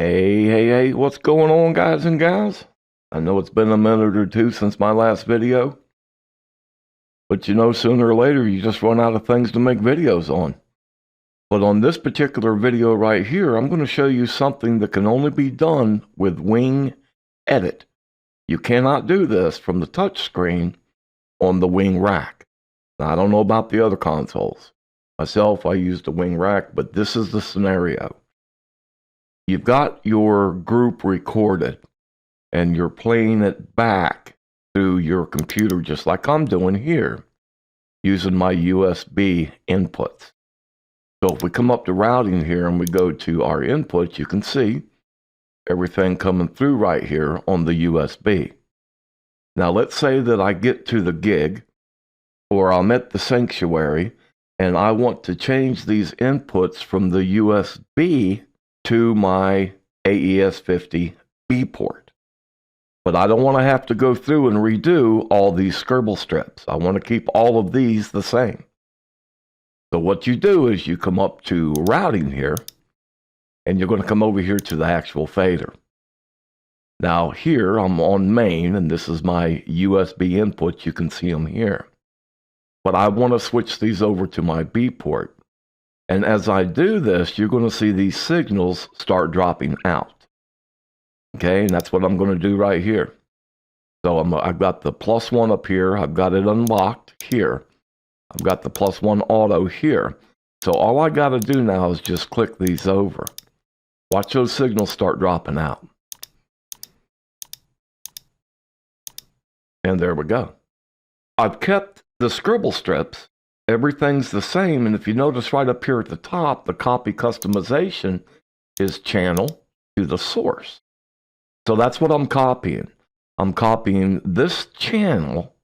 Hey, what's going on, guys and gals? I know it's been a minute or two since my last video, but you know, sooner or later, you just run out of things to make videos on. But on this particular video right here, I'm going to show you something that can only be done with Wing Edit. You cannot do this from the touch screen on the Wing Rack. Now, I don't know about the other consoles. Myself, I use the Wing Rack, but this is the scenario. You've got your group recorded, and you're playing it back through your computer, just like I'm doing here, using my USB inputs. So if we come up to routing here and we go to our inputs, you can see everything coming through right here on the USB. Now let's say that I get to the gig, or I'm at the sanctuary, and I want to change these inputs from the USB to my AES-50 B port. But I don't want to have to go through and redo all these Scribble strips. I want to keep all of these the same. So what you do is you come up to routing here, and you're going to come over here to the actual fader. Now here I'm on main, and this is my USB input. You can see them here. But I want to switch these over to my B port. And as I do this, you're going to see these signals start dropping out. Okay, and that's what I'm going to do right here. So I've got the +1 up here. I've got it unlocked here. I've got the +1 auto here. So all I got to do now is just click these over. Watch those signals start dropping out. And there we go. I've kept the Scribble strips. Everything's the same, and if you notice right up here at the top, the copy customization is channel to the source. So that's what I'm copying. I'm copying this channel,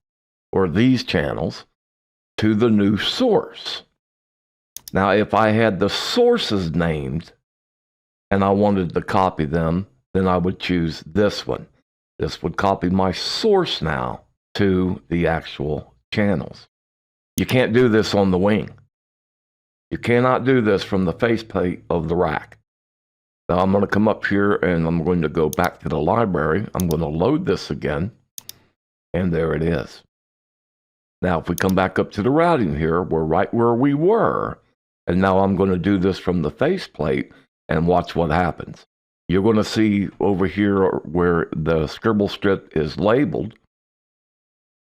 or these channels, to the new source. Now, if I had the sources named, and I wanted to copy them, then I would choose this one. This would copy my source now to the actual channels. You can't do this on the Wing. You cannot do this from the faceplate of the rack. Now I'm going to come up here and I'm going to go back to the library. I'm going to load this again. And there it is. Now if we come back up to the routing here, we're right where we were. And now I'm going to do this from the faceplate and watch what happens. You're going to see over here where the Scribble strip is labeled.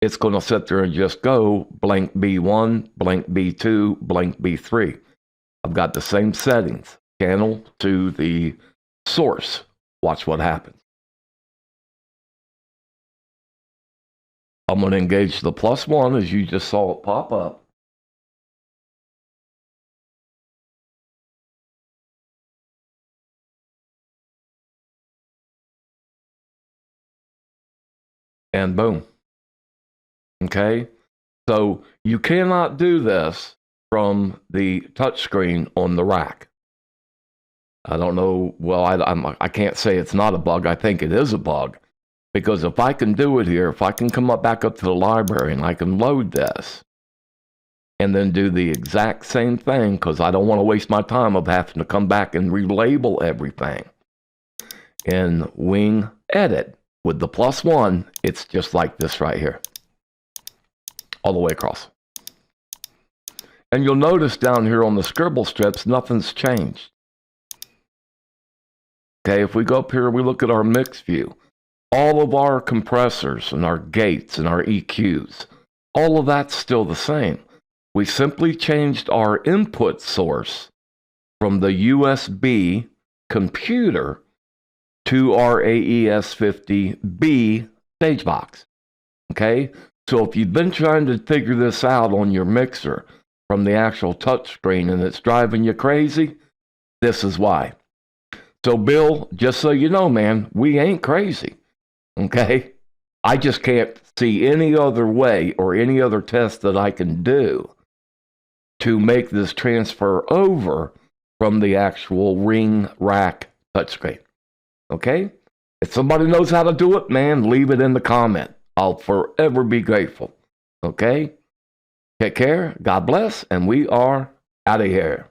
It's going to sit there and just go blank B1, blank B2, blank B3. I've got the same settings, channel to the source. Watch what happens. I'm going to engage the +1 as you just saw it pop up. And boom. Okay, so you cannot do this from the touchscreen on the rack. I don't know, well, I can't say it's not a bug. I think it is a bug. Because if I can do it here, if I can come back up to the library and I can load this, and then do the exact same thing, because I don't want to waste my time of having to come back and relabel everything. In Wing Edit, with the +1, it's just like this right here. All the way across. And you'll notice down here on the Scribble strips, nothing's changed. Okay, if we go up here, we look at our mix view. All of our compressors and our gates and our EQs, all of that's still the same. We simply changed our input source from the USB computer to our AES-50B stage box. Okay? So if you've been trying to figure this out on your mixer from the actual touchscreen and it's driving you crazy, this is why. So Bill, just so you know, man, we ain't crazy. Okay? I just can't see any other way or any other test that I can do to make this transfer over from the actual Ring Rack touchscreen. Okay? If somebody knows how to do it, man, leave it in the comment. I'll forever be grateful. Okay? Take care. God bless. And we are out of here.